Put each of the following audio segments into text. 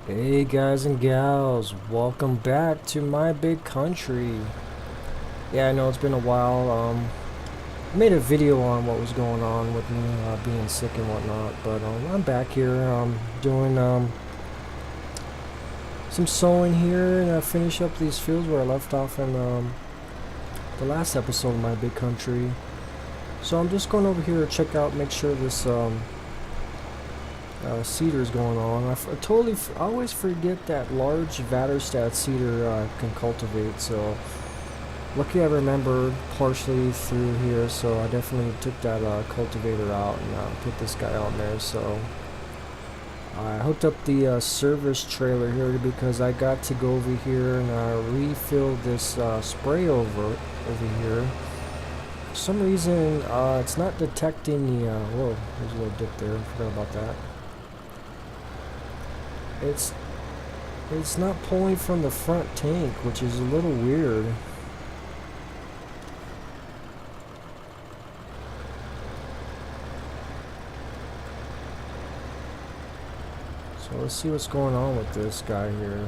Hey guys and gals, welcome back to my big country. Yeah, I know it's been a while. I made a video on what was going on with me being sick and whatnot, but I'm back here doing some sowing here and I finish up these fields where I left off in the last episode of my big country. So I'm just going over here to check out, make sure this cedar's going on. I always forget that large Vaterstad cedar can cultivate, so lucky I remembered partially through here, so I definitely took that cultivator out and put this guy on there. So I hooked up the service trailer here because I got to go over here and refill this spray over here. For some reason, it's not detecting the, whoa, there's a little dip there, I forgot about that. It's not pulling from the front tank, which is a little weird. So let's see what's going on with this guy here.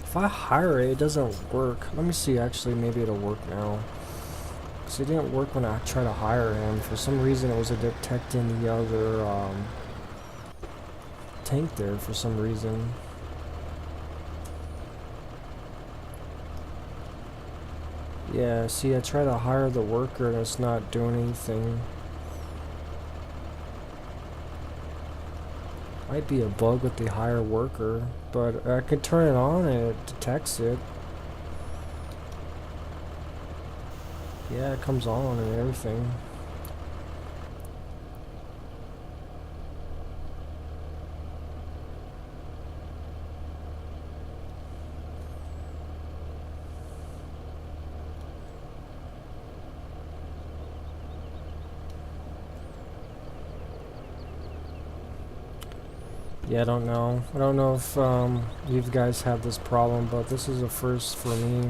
If I hire it, it doesn't work. Let me see, actually, maybe it'll work now. Because it didn't work when I tried to hire him. For some reason, it was detecting the other tank there for some reason. Yeah, see, I try to hire the worker and it's not doing anything. Might be a bug with the hire worker, but I could turn it on and it detects it. Yeah, it comes on and everything. Yeah, I don't know. I don't know if you guys have this problem, but this is a first for me.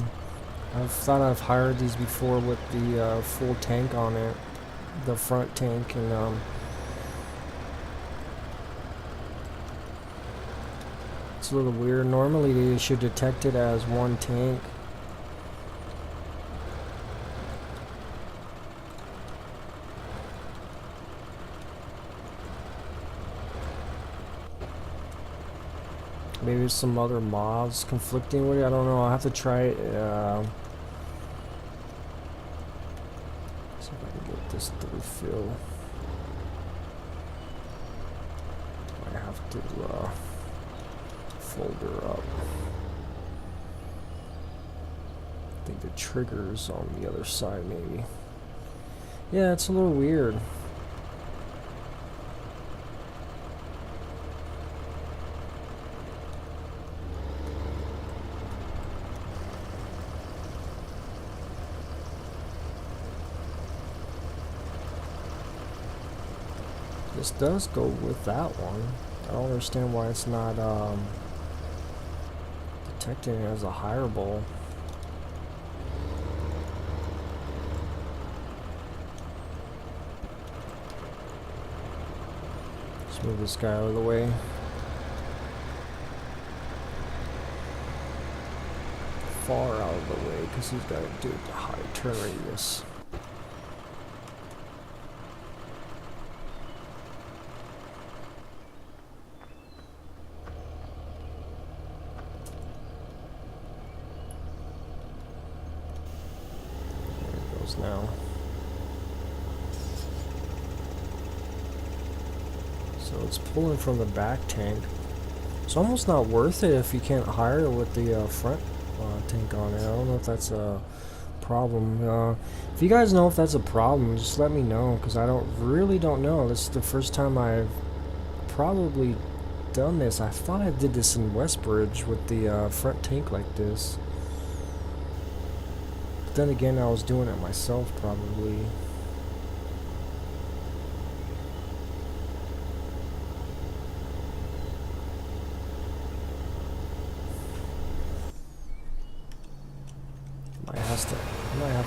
I've thought I've hired these before with the full tank on it, the front tank, and it's a little weird. Normally they should detect it as one tank. Maybe some other mods conflicting with it. I don't know. I'll have to try it. See if I can get this to refill. I have to fold her up. I think the trigger's on the other side, maybe. Yeah, it's a little weird. This does go with that one. I don't understand why it's not detecting it as a hireable. Let's move this guy out of the way. Far out of the way because he's got to do the high turn radius. Now. So it's pulling from the back tank. It's almost not worth it if you can't hire with the front tank on it. I don't know if that's a problem. If you guys know if that's a problem, just let me know, because I really don't know. This is the first time I've probably done this. I thought I did this in Westbridge with the front tank like this. Then again, I was doing it myself, probably.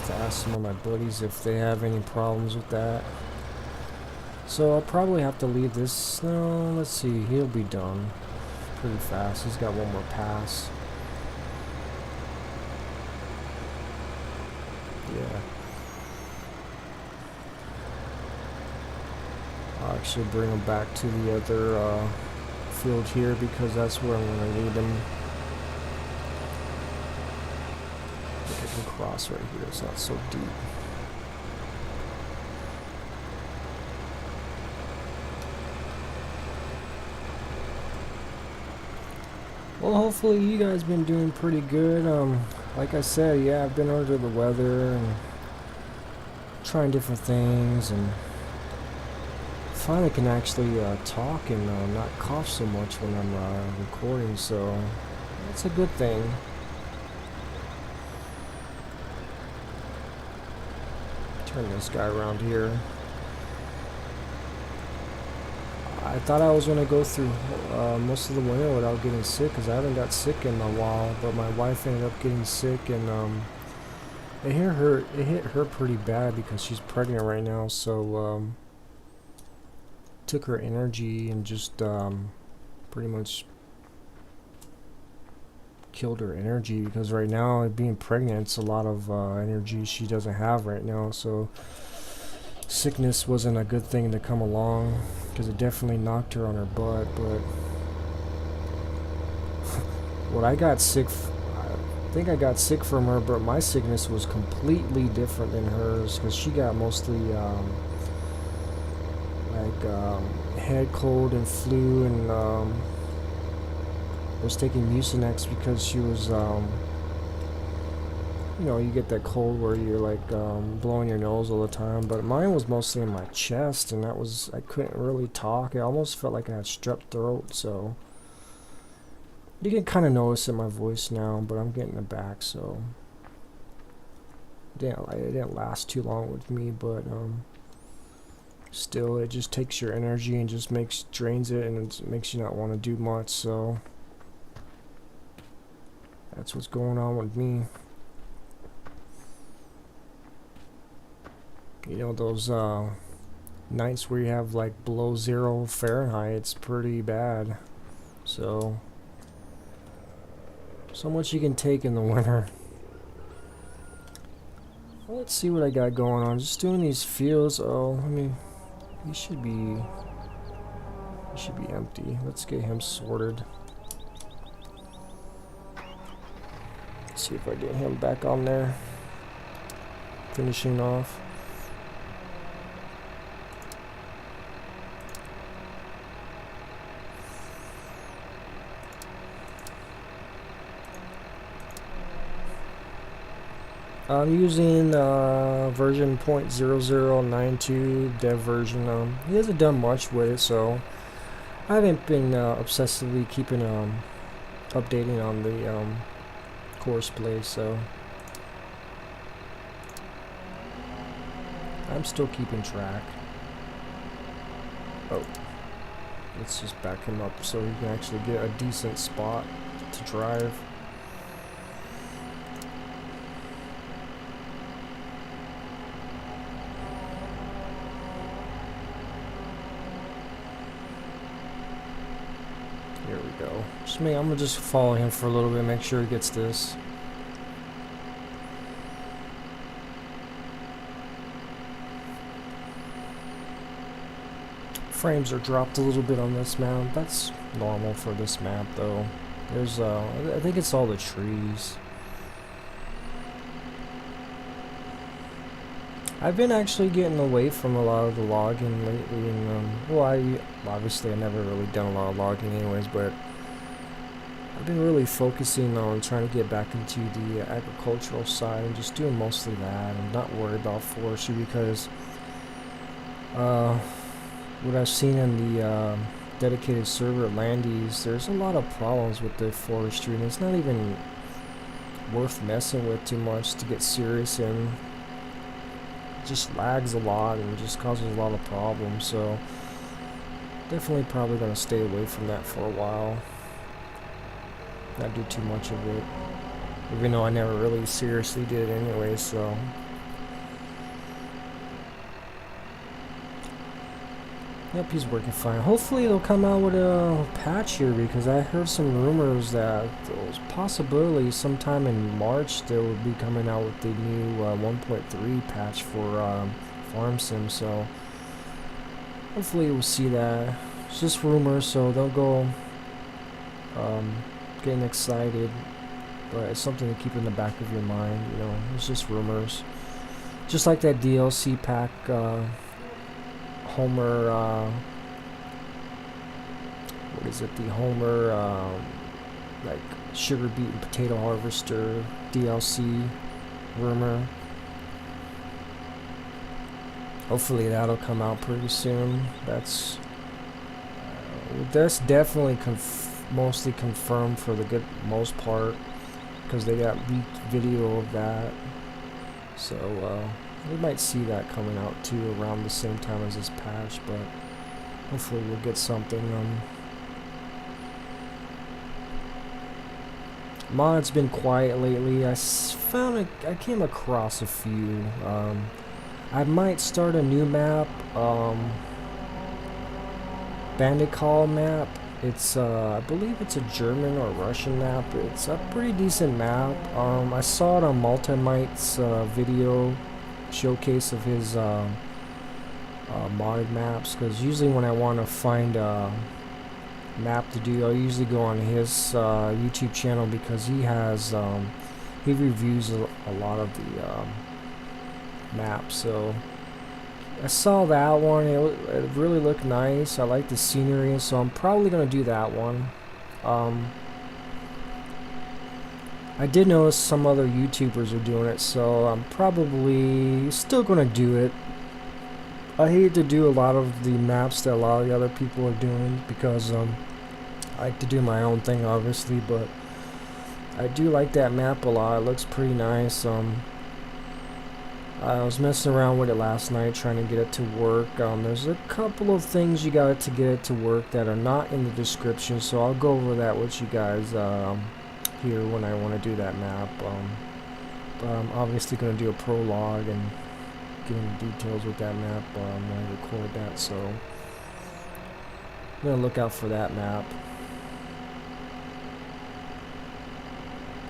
have to ask some of my buddies if they have any problems with that. So I'll probably have to leave this. No, let's see. He'll be done pretty fast. He's got one more pass. Yeah. I'll actually bring him back to the other field here because that's where I'm going to need him. I can cross right here. It's not so deep. Well, hopefully you guys been doing pretty good. Like I said, yeah, I've been under the weather and trying different things, and finally can actually talk and not cough so much when I'm recording, so that's a good thing. Turn this guy around here. I thought I was going to go through most of the winter without getting sick, because I haven't got sick in a while, but my wife ended up getting sick, and it hit her pretty bad because she's pregnant right now, so took her energy and just pretty much killed her energy, because right now being pregnant, it's a lot of energy she doesn't have right now, so sickness wasn't a good thing to come along, because it definitely knocked her on her butt. But what I got sick, I think I got sick from her, but my sickness was completely different than hers, because she got mostly head cold and flu, and was taking Mucinex because she was you know, you get that cold where you're like blowing your nose all the time, but mine was mostly in my chest, and that was, I couldn't really talk. It almost felt like I had strep throat, so you can kind of notice in my voice now, but I'm getting it back, so it didn't last too long with me, but still, it just takes your energy and just drains it, and it makes you not want to do much, so that's what's going on with me. You know, those nights where you have like below 0 Fahrenheit, it's pretty bad. So much you can take in the winter. Well, let's see what I got going on. Just doing these fields. Oh, he should be empty. Let's get him sorted. Let's see if I get him back on there. Finishing off. I'm using version 0.0092 dev version. He hasn't done much with it, so I haven't been obsessively keeping updating on the course play, so I'm still keeping track. Oh, let's just back him up so he can actually get a decent spot to drive. Here we go. I'm gonna just follow him for a little bit, make sure he gets this. Frames are dropped a little bit on this map. That's normal for this map, though. There's I think it's all the trees. I've been actually getting away from a lot of the logging lately, and well, obviously I never really done a lot of logging anyways, but I've been really focusing on trying to get back into the agricultural side and just doing mostly that and not worry about forestry, because what I've seen in the dedicated server at Landy's, there's a lot of problems with the forestry, and it's not even worth messing with too much to get serious in. Just lags a lot and just causes a lot of problems, so definitely probably going to stay away from that for a while, not do too much of it, even though I never really seriously did it anyway, so Yep, he's working fine. Hopefully they'll come out with a patch here, because I heard some rumors that there's possibility sometime in March they will be coming out with the new 1.3 patch for Farm Sim. So hopefully we'll see that. It's just rumors, so don't go getting excited. But it's something to keep in the back of your mind. You know, it's just rumors. Just like that DLC pack, Homer. What is it? The Homer, like sugar beet and potato harvester DLC rumor. Hopefully that'll come out pretty soon. That's definitely mostly confirmed for the most part, because they got leaked video of that. So we might see that coming out too around the same time as this patch, but hopefully we'll get something. Mod's been quiet lately. I came across a few. I might start a new map, Bandit Call map. It's I believe it's a German or Russian map. It's a pretty decent map. I saw it on Multimite's video showcase of his modded maps, because usually when I want to find a map to do, I'll usually go on his YouTube channel, because he has he reviews a lot of the maps. So I saw that one. It really looked nice. I like the scenery, so I'm probably gonna do that one. I did notice some other YouTubers are doing it, so I'm probably still gonna do it. I hate to do a lot of the maps that a lot of the other people are doing, because I like to do my own thing, obviously, but I do like that map a lot. It looks pretty nice. I was messing around with it last night, trying to get it to work. There's a couple of things you got to get it to work that are not in the description, so I'll go over that with you guys here when I want to do that map. But I'm obviously going to do a prologue and get into details with that map when I record that, so I'm going to look out for that map.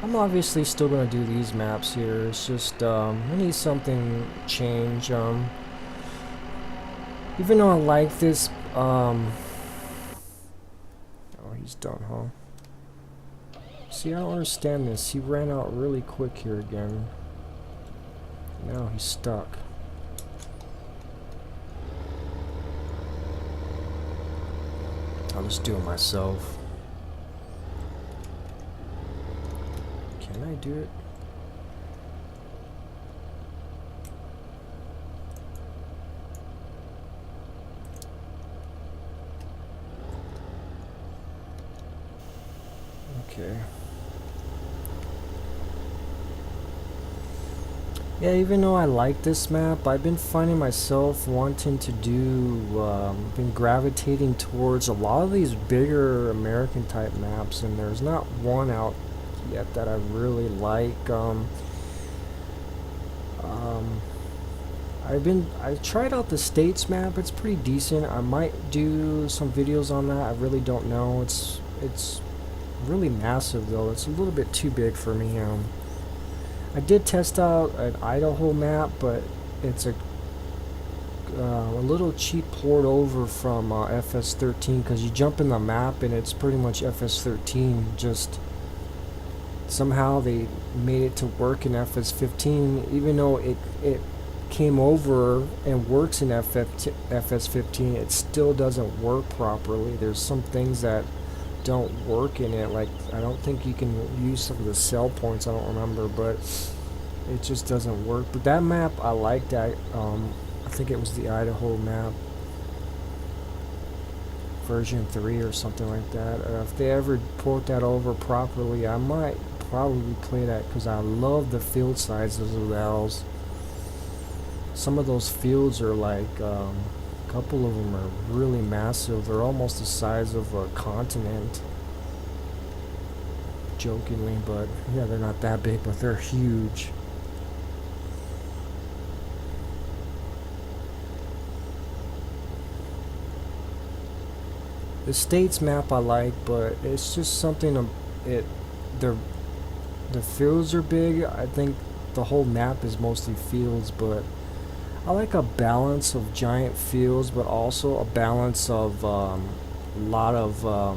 I'm obviously still going to do these maps here. It's just, I need something to change. Even though I like this, oh, he's done, huh? See, I don't understand this. He ran out really quick here again. Now he's stuck. I'll just do it myself. Can I do it? Okay. Yeah, even though I like this map, I've been finding myself wanting to do, been gravitating towards a lot of these bigger American type maps, and there's not one out yet that I really like. I tried out the States map. It's pretty decent. I might do some videos on that. I really don't know. It's really massive though. It's a little bit too big for me. I did test out an Idaho map, but it's a little cheap port over from FS13, because you jump in the map and it's pretty much FS13. Just somehow they made it to work in FS15, even though it came over and works in FS15. It still doesn't work properly. There's some things that don't work in it, like I don't think you can use some of the sell points. I don't remember, but it just doesn't work. But that map, I like that. I think it was the Idaho map version 3 or something like that. If they ever port that over properly, I might probably play that, because I love the field sizes of those. Some of those fields are like, a couple of them are really massive. They're almost the size of a continent. Jokingly, but yeah, they're not that big, but they're huge. The states map I like, but it's just something it the the fields are big. I think the whole map is mostly fields, but I like a balance of giant fields, but also a balance of a lot of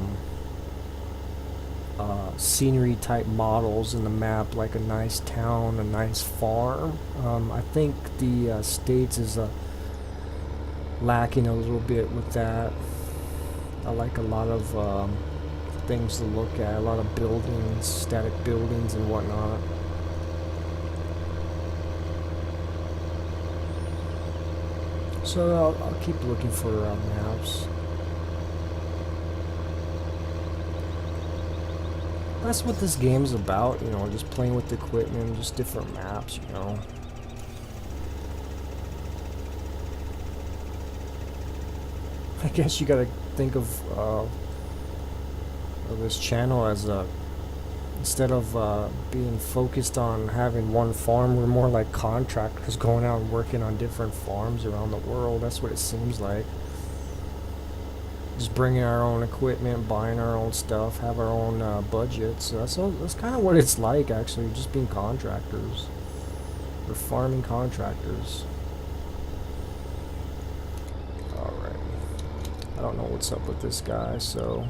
scenery type models in the map, like a nice town, a nice farm. I think the states is lacking a little bit with that. I like a lot of things to look at, a lot of buildings, static buildings and whatnot. So I'll keep looking for maps. That's what this game's about, you know, just playing with the equipment, just different maps, you know. I guess you gotta think of this channel as a, instead of being focused on having one farm, we're more like contractors going out and working on different farms around the world. That's what it seems like. Just bringing our own equipment, buying our own stuff, have our own budget. So that's kind of what it's like, actually, just being contractors. We're farming contractors. Alright. I don't know what's up with this guy, so...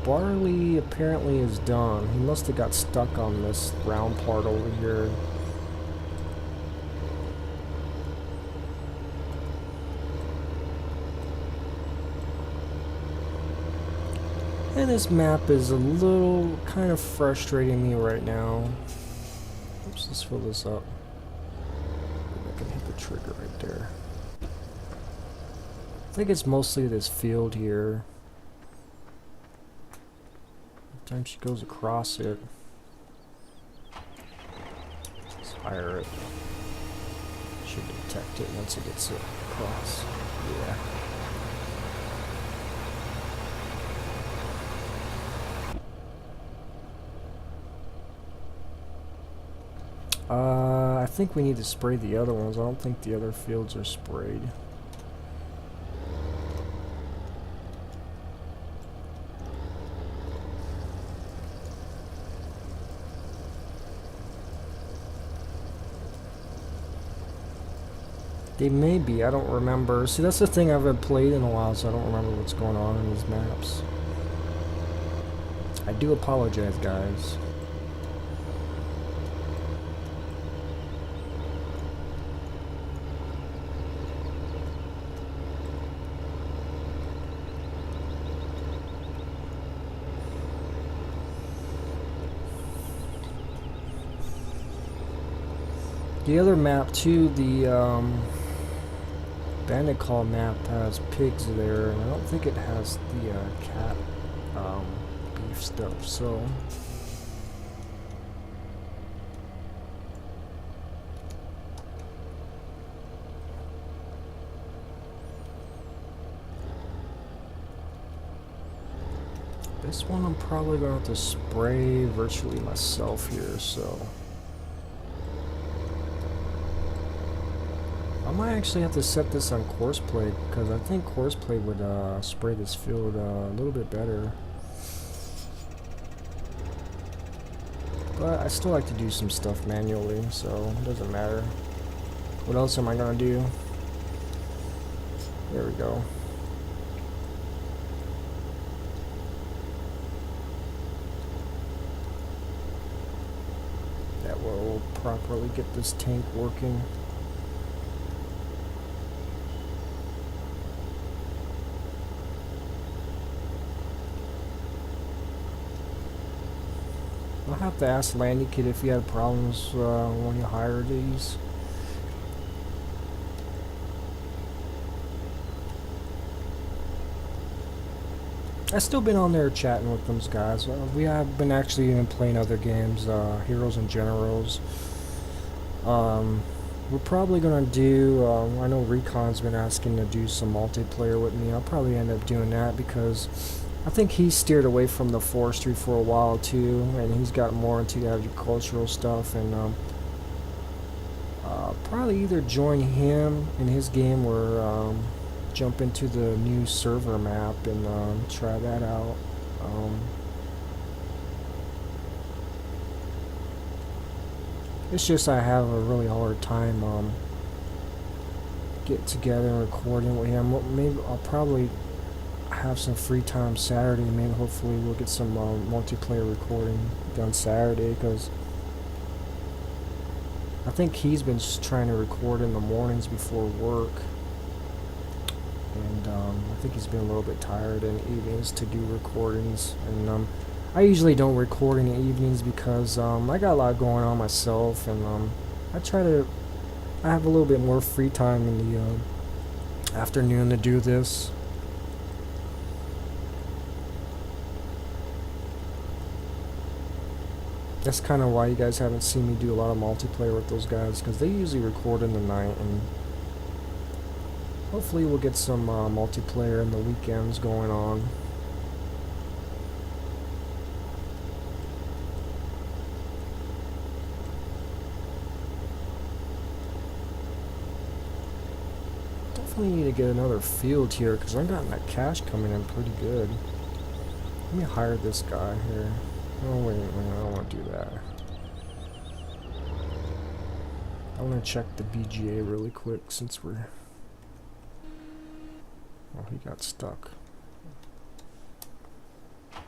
barley apparently is done. He must have got stuck on this round part over here. And this map is a little kind of frustrating me right now. Oops, let's fill this up. I can hit the trigger right there. I think it's mostly this field here. Every time she goes across it. Let's hire it. Should detect it once it gets across. Yeah. I think we need to spray the other ones. I don't think the other fields are sprayed. They may be, I don't remember. See, that's the thing, I haven't played in a while, so I don't remember what's going on in these maps. I do apologize, guys. The other map too, the Bandit Call map has pigs there, and I don't think it has the cat beef stuff, so... This one I'm probably going to have to spray virtually myself here, so... I might actually have to set this on Courseplay, because I think Courseplay would spray this field a little bit better. But I still like to do some stuff manually, so it doesn't matter. What else am I going to do? There we go. That will properly get this tank working. I'll have to ask Landy Kid if he had problems when you hire these. I've still been on there chatting with those guys. We have been actually even playing other games, Heroes and Generals. We're probably gonna do, I know Recon's been asking to do some multiplayer with me. I'll probably end up doing that because I think he steered away from the forestry for a while too, and he's got more into agricultural stuff, and probably either join him in his game or jump into the new server map and try that out. It's just I have a really hard time get together and recording with him. Maybe I'll probably have some free time Saturday. Maybe hopefully we'll get some multiplayer recording done Saturday, because I think he's been trying to record in the mornings before work, and I think he's been a little bit tired in the evenings to do recordings. And I usually don't record in the evenings because I got a lot going on myself, and I have a little bit more free time in the afternoon to do this. That's kind of why you guys haven't seen me do a lot of multiplayer with those guys, because they usually record in the night, and hopefully we'll get some multiplayer in the weekends going on. Definitely need to get another field here, because I'm getting that cash coming in pretty good. Let me hire this guy here. Oh wait, I don't want to do that. I want to check the BGA really quick since we're... Oh, he got stuck. Oh,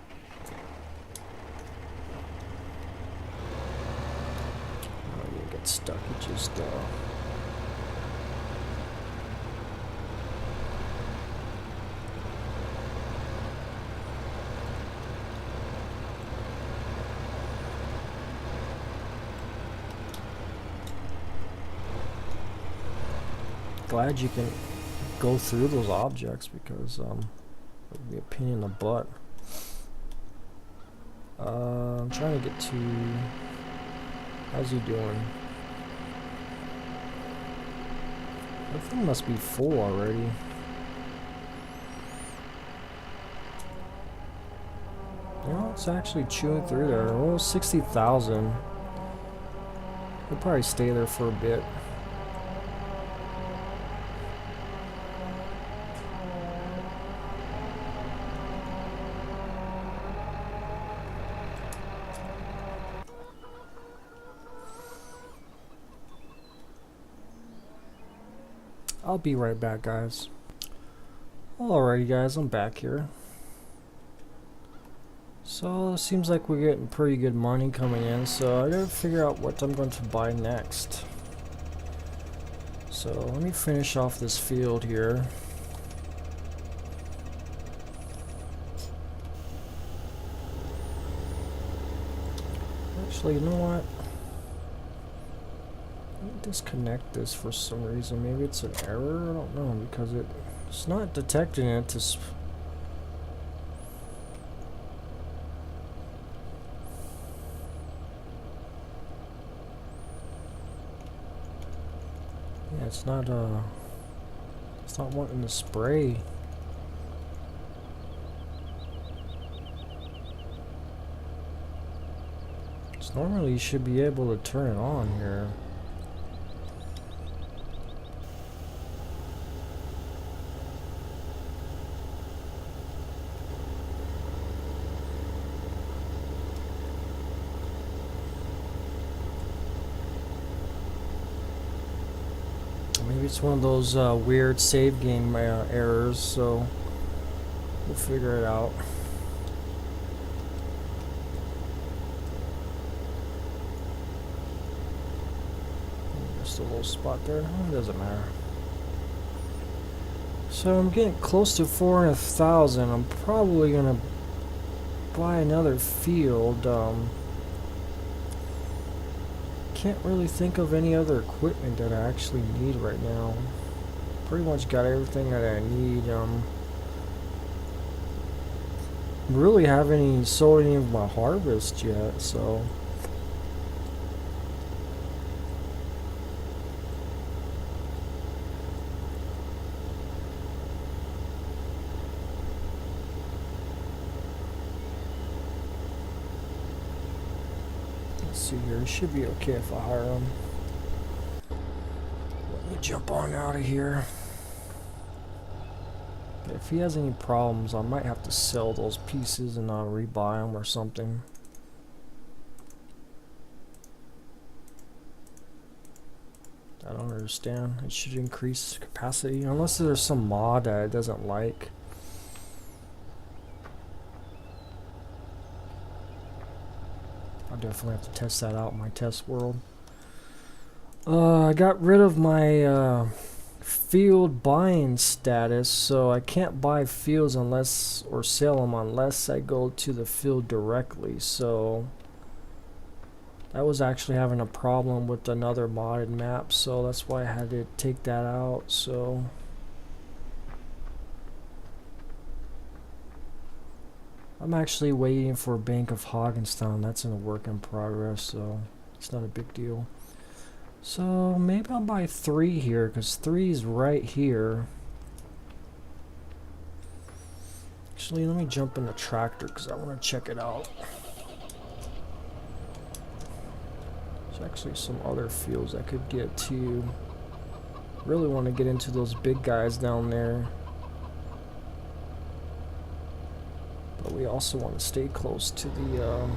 he didn't get stuck, he just... Glad you can go through those objects, because it would be a pain in the butt. I'm trying to get to... How's he doing? That thing must be full already. You know, it's actually chewing through there. Oh, 60,000. He'll probably stay there for a bit. I'll be right back, guys. Alrighty, guys, I'm back here. So it seems like we're getting pretty good money coming in, so I gotta figure out what I'm going to buy next. So let me finish off this field here. Actually, you know what? Let me disconnect this for some reason. Maybe it's an error? I don't know, because it's not detecting it to... Yeah, it's not wanting to spray. Normally you should be able to turn it on here. Maybe it's one of those weird save game errors, so we'll figure it out. Just a little spot there. It doesn't matter. So I'm getting close to 400,000. I'm probably gonna buy another field. Can't really think of any other equipment that I actually need right now. Pretty much got everything that I need. Really haven't even sold any of my harvest yet, so let's see here. It should be okay if I hire him. Let me jump on out of here. If he has any problems, I might have to sell those pieces and rebuy them or something. I don't understand. It should increase capacity, unless there's some mod that it doesn't like. I'll definitely have to test that out in my test world. I got rid of my field buying status, so I can't buy fields unless, or sell them unless I go to the field directly. So I was actually having a problem with another modded map, so that's why I had to take that out. So I'm actually waiting for Bank of Hagenstown. That's in a work in progress, so it's not a big deal. So maybe I'll buy 3 here, because 3 is right here. Actually, let me jump in the tractor, because I want to check it out. There's actually some other fields I could get to. Really want to get into those big guys down there. But we also want to stay close to the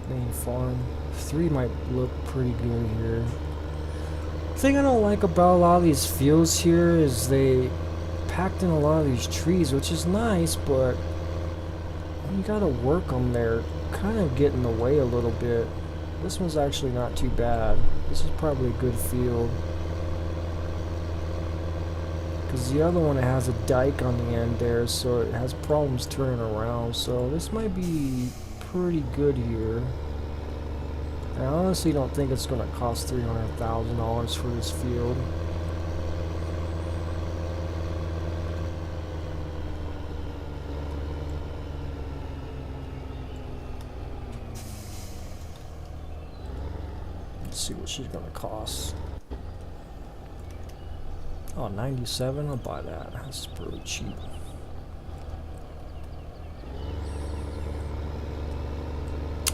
main farm. 3 might look pretty good here. The thing I don't like about a lot of these fields here is they packed in a lot of these trees, which is nice, but you gotta work them there. Kind of get in the way a little bit. This one's actually not too bad. This is probably a good field. Because the other one, it has a dike on the end there, so it has problems turning around. So this might be pretty good here. I honestly don't think it's going to cost $300,000 for this field. Let's see what she's going to cost. Oh, 97, I'll buy that. That's pretty cheap.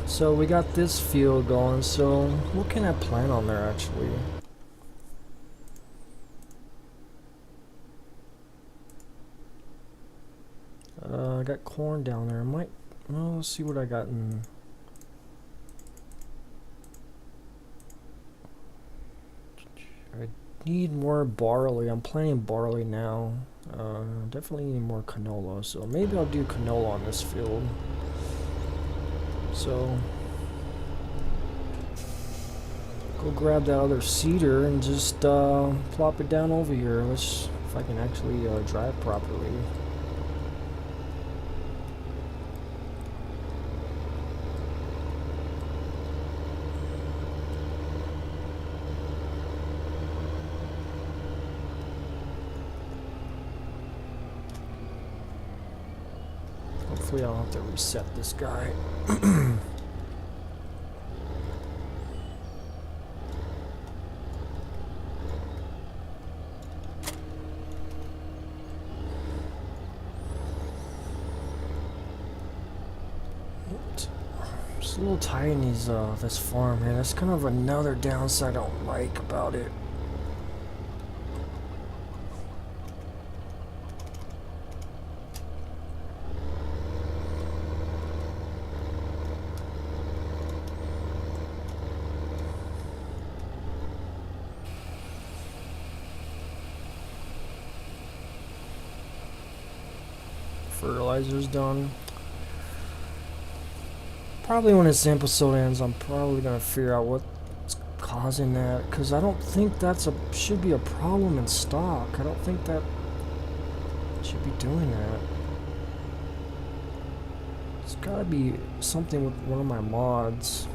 So we got this field going, so what can I plant on there actually? I got corn down there. I might, well, let's see what I got in. I need more barley. I'm planting barley now. Definitely need more canola, so maybe I'll do canola on this field. So go grab that other cedar and just plop it down over here. Let's, if I can actually drive properly. Hopefully I'll have to reset this guy. Just a little tight in these, this farm here. That's kind of another downside I don't like about it. Fertilizer's done. Probably when this episode ends, I'm probably gonna figure out what's causing that, because I don't think that's should be a problem in stock. I don't think that should be doing that. It's gotta be something with one of my mods.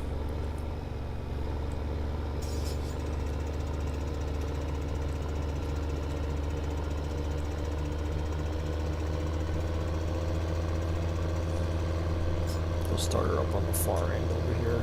Start her up on the far end over here.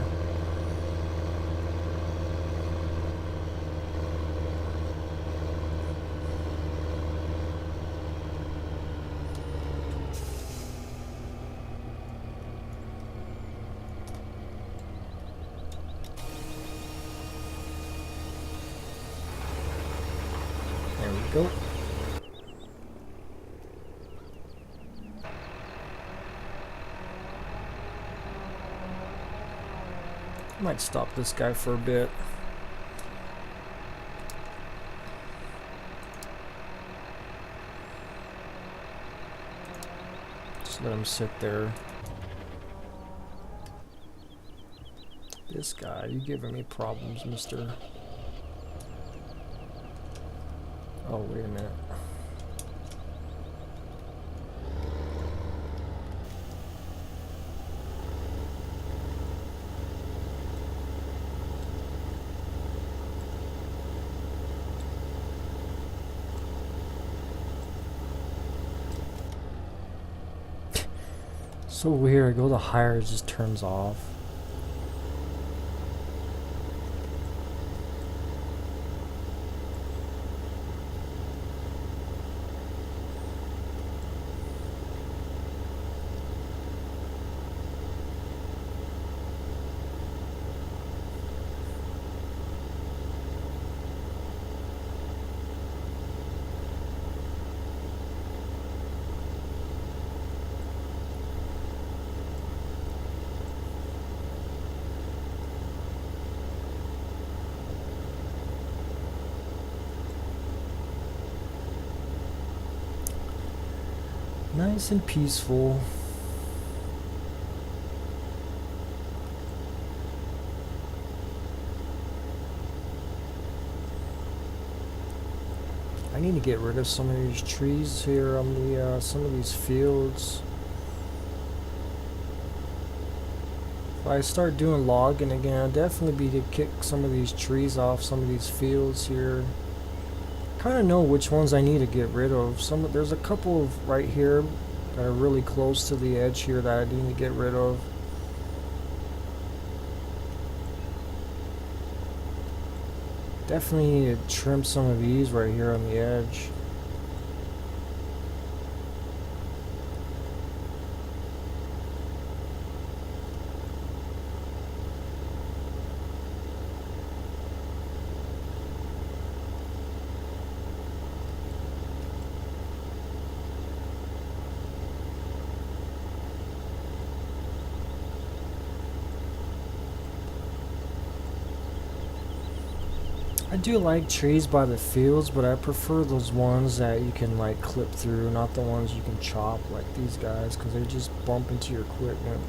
There we go. Might stop this guy for a bit. Just let him sit there. This guy, you giving me problems, mister. Oh, wait a minute. So weird, I go to higher, it just turns off. Nice and peaceful. I need to get rid of some of these trees here on the some of these fields. If I start doing logging again, I'll definitely be to kick some of these trees off some of these fields here. Kind of know which ones I need to get rid of. There's a couple of right here that are really close to the edge here that I need to get rid of. Definitely need to trim some of these right here on the edge. I do like trees by the fields, but I prefer those ones that you can like clip through, not the ones you can chop like these guys, because they just bump into your equipment.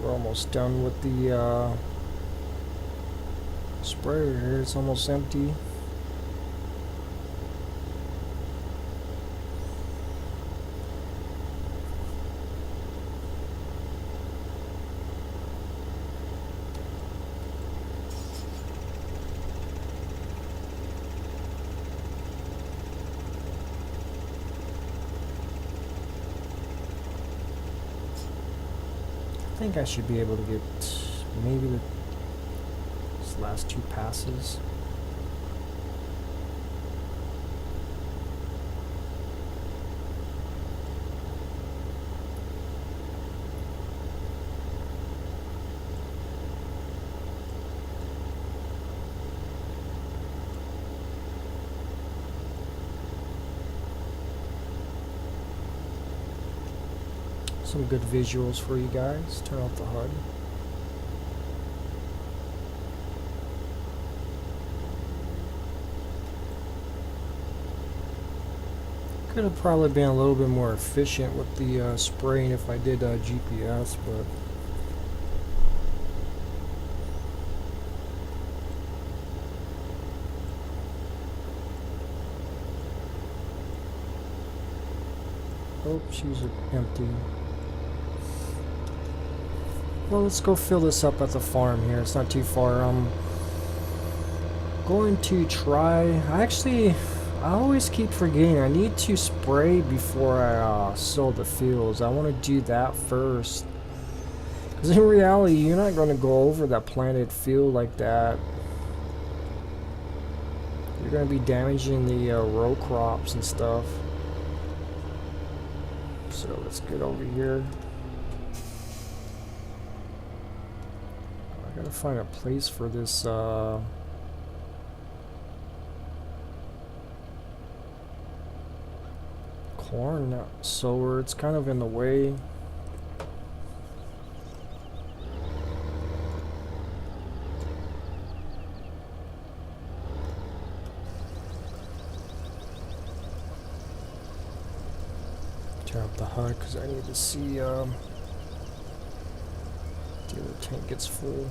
We're almost done with the sprayer here, it's almost empty. I think I should be able to get maybe these last two passes. Some good visuals for you guys. Turn off the HUD. Could have probably been a little bit more efficient with the spraying if I did GPS, but oh, she's empty. Well, let's go fill this up at the farm here. It's not too far. I'm going to try. I always keep forgetting. I need to spray before I sow the fields. I want to do that first. Because in reality, you're not going to go over that planted field like that. You're going to be damaging the row crops and stuff. So let's get over here. Gotta find a place for this corn sower. It's kind of in the way. Turn up the HUD because I need to see the other tank gets full.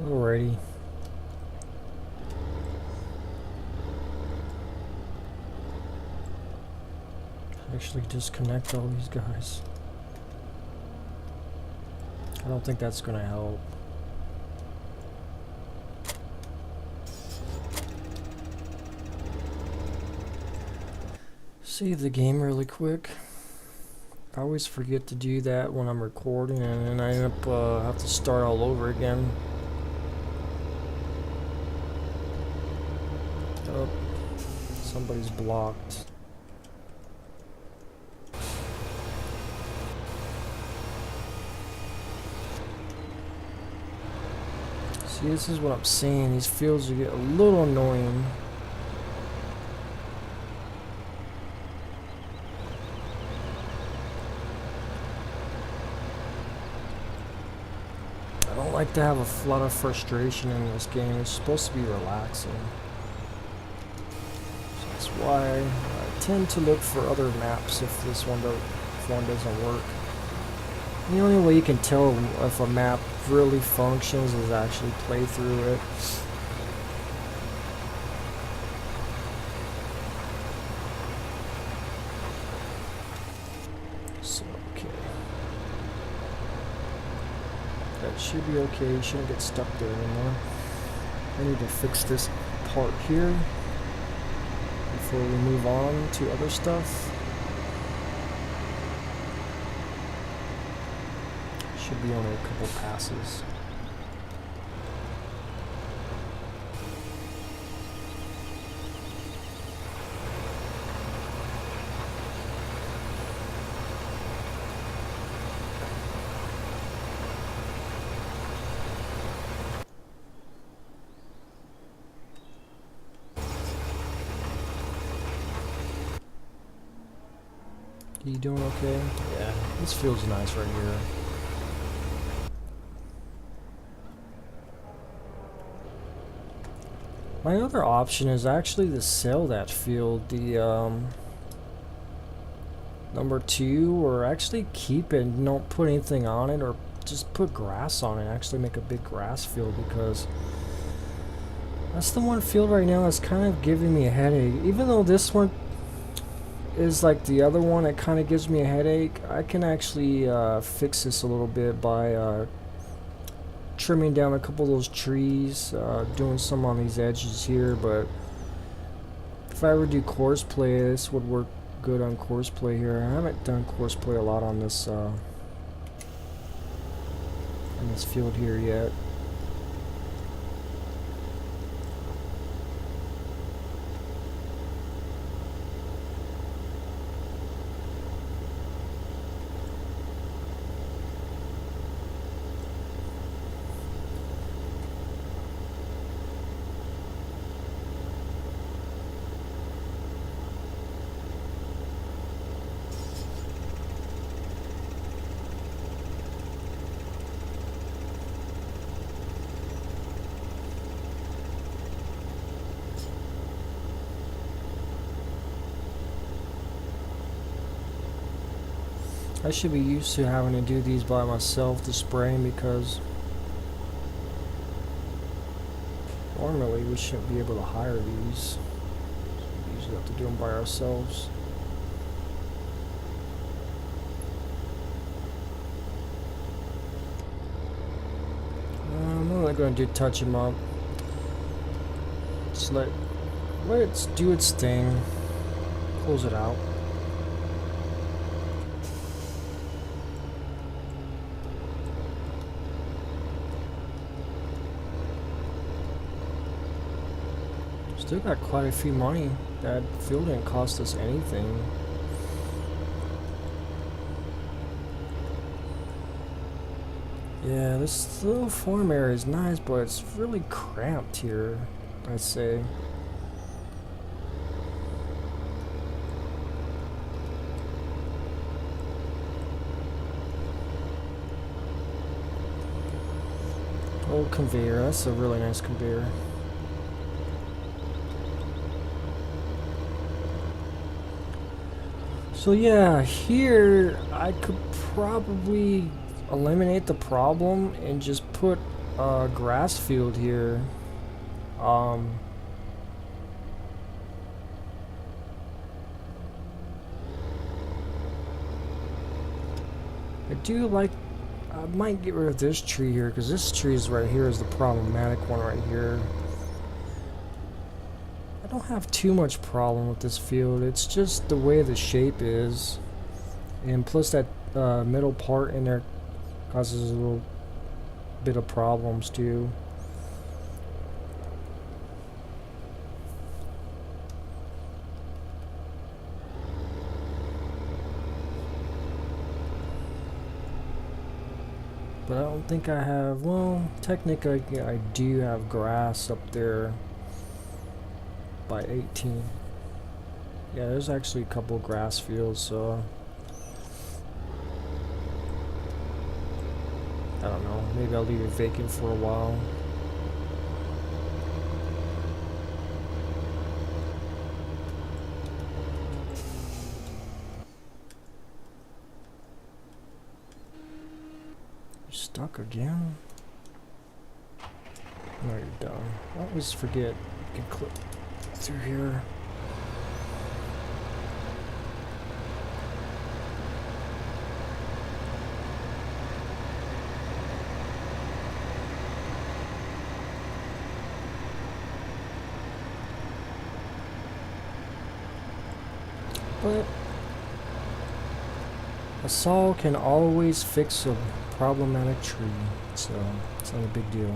Alrighty. Actually disconnect all these guys. I don't think that's gonna help. Save the game really quick. I always forget to do that when I'm recording, and then I end up have to start all over again. Oh, somebody's blocked. See, this is what I'm saying. These fields get a little annoying. I don't like to have a lot of frustration in this game. It's supposed to be relaxing. So that's why I tend to look for other maps if one doesn't work. The only way you can tell if a map really functions is actually play through it. So, okay. That should be okay. You shouldn't get stuck there anymore. I need to fix this part here before we move on to other stuff. Should be only a couple passes. You doing okay? Yeah, this feels nice right here. My other option is actually to sell that field, the number 2, or actually keep it and don't put anything on it, or just put grass on it, actually make a big grass field, because that's the one field right now that's kind of giving me a headache. Even though this one is like the other one, it kind of gives me a headache. I can actually fix this a little bit by trimming down a couple of those trees, doing some on these edges here, but if I ever do course play, this would work good on course play here. I haven't done course play a lot on this field here yet. I should be used to having to do these by myself, the spraying, because normally we shouldn't be able to hire these. We usually have to do them by ourselves. definitely going to touch him up. Just let it do its thing. Close it out. Still got quite a few money. That fuel didn't cost us anything. Yeah, this little farm area is nice, but it's really cramped here, I'd say. Old conveyor, that's a really nice conveyor. So yeah, here I could probably eliminate the problem and just put a grass field here. I do like, I might get rid of this tree here because this tree is right here is the problematic one right here. I don't have too much problem with this field, it's just the way the shape is, and plus that middle part in there causes a little bit of problems too. But I don't think I have, well, technically I do have grass up there by 18. Yeah, there's actually a couple grass fields, so I don't know, maybe I'll leave it vacant for a while. You're stuck again? No, you're done. I always forget you can click through here. But a saw can always fix a problematic tree, so it's not a big deal.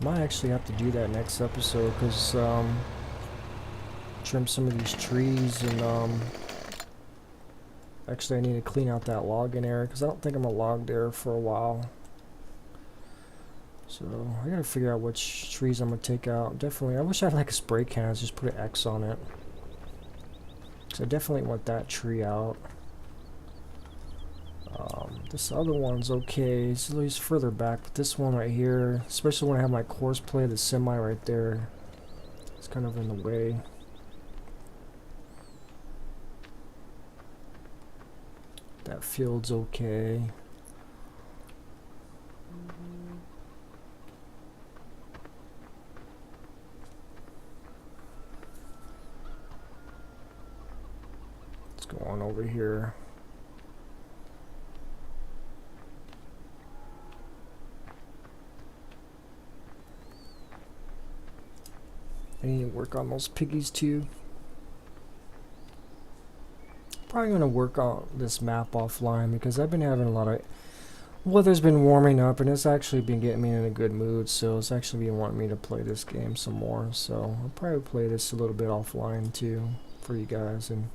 Might actually have to do that next episode because trim some of these trees, and actually I need to clean out that logging area because I don't think I'm gonna log there for a while. So I gotta figure out which trees I'm gonna take out. Definitely, I wish I had like a spray can, just put an X on it. So I definitely want that tree out. This other one's okay, it's at least further back, but this one right here, especially when I have my course play, the semi right there, it's kind of in the way. That field's okay. Let's go on over here. I need to work on those piggies too. Probably going to work on this map offline because I've been having a lot of weather's been warming up and it's actually been getting me in a good mood, so it's actually been wanting me to play this game some more, so I'll probably play this a little bit offline too for you guys. And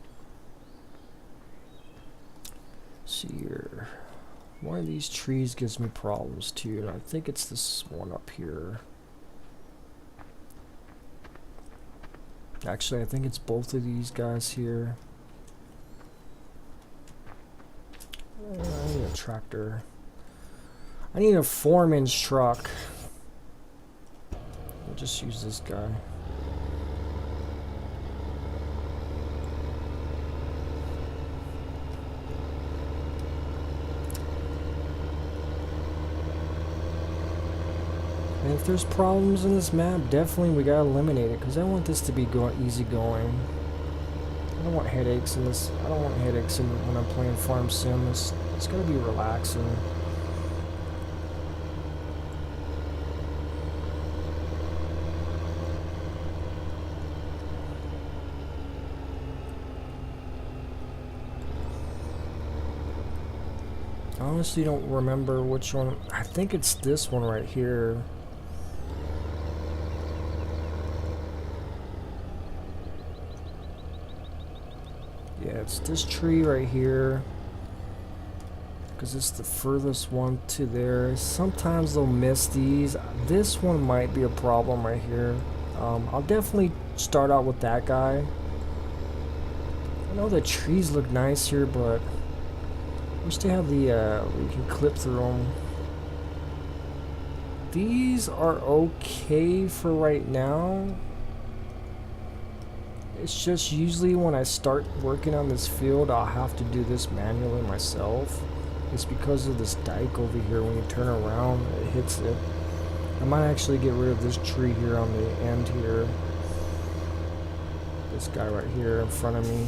see here, one of these trees gives me problems too, and I think it's this one up here. Actually, I think it's both of these guys here. I need a tractor. I need a foreman's truck. We'll just use this guy. And if there's problems in this map, definitely we gotta eliminate it, because I want this to be easy going. I don't want headaches in this. I don't want headaches when I'm playing Farm Sim. It's gotta be relaxing. I honestly don't remember which one. I think it's this one right here. Yeah, it's this tree right here. Because it's the furthest one to there. Sometimes they'll miss these. This one might be a problem right here. I'll definitely start out with that guy. I know the trees look nice here, but I wish they have the, you can clip through them. These are okay for right now. It's just usually when I start working on this field, I'll have to do this manually myself. It's because of this dike over here. When you turn around, it hits it. I might actually get rid of this tree here on the end here. This guy right here in front of me.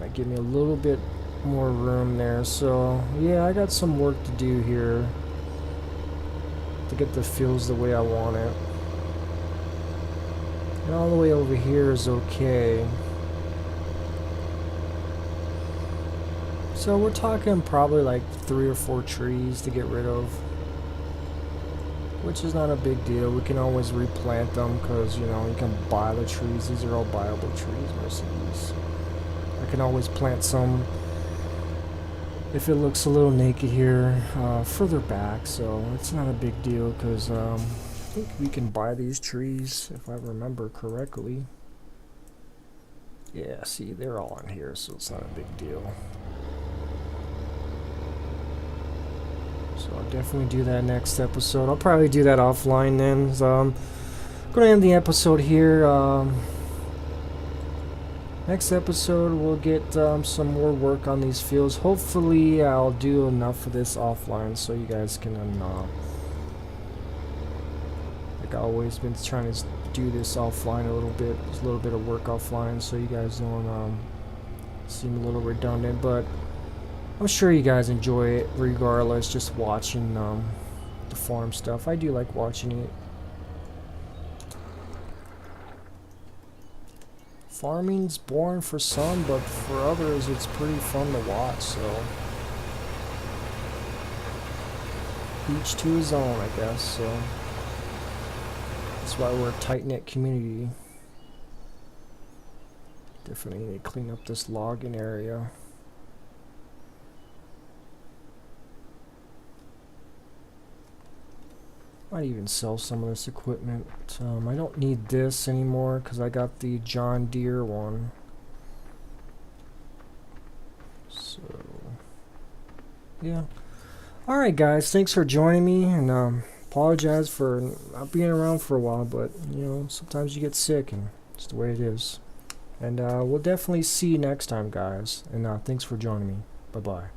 Might give me a little bit more room there. So yeah, I got some work to do here to get the fields the way I want it. And all the way over here is okay. So we're talking probably like 3 or 4 trees to get rid of, which is not a big deal. We can always replant them because, you know, you can buy the trees. These are all buyable trees, most of these. I can always plant some if it looks a little naked here further back, so it's not a big deal because I think we can buy these trees if I remember correctly. Yeah, see, they're all in here, so it's not a big deal. So I'll definitely do that next episode. I'll probably do that offline then. So I'm going to end the episode here. Next episode, we'll get some more work on these fields. Hopefully, I'll do enough of this offline so you guys can, like I've always been trying to do this offline a little bit. Just a little bit of work offline so you guys don't seem a little redundant. But I'm sure you guys enjoy it regardless, just watching the farm stuff. I do like watching it. Farming's boring for some, but for others it's pretty fun to watch, so each to his own, I guess. So that's why we're a tight-knit community. Definitely need to clean up this logging area. Might even sell some of this equipment. I don't need this anymore because I got the John Deere one. So, yeah. Alright guys, thanks for joining me, and apologize for not being around for a while, but you know, sometimes you get sick and it's the way it is. And we'll definitely see you next time, guys. And thanks for joining me. Bye-bye.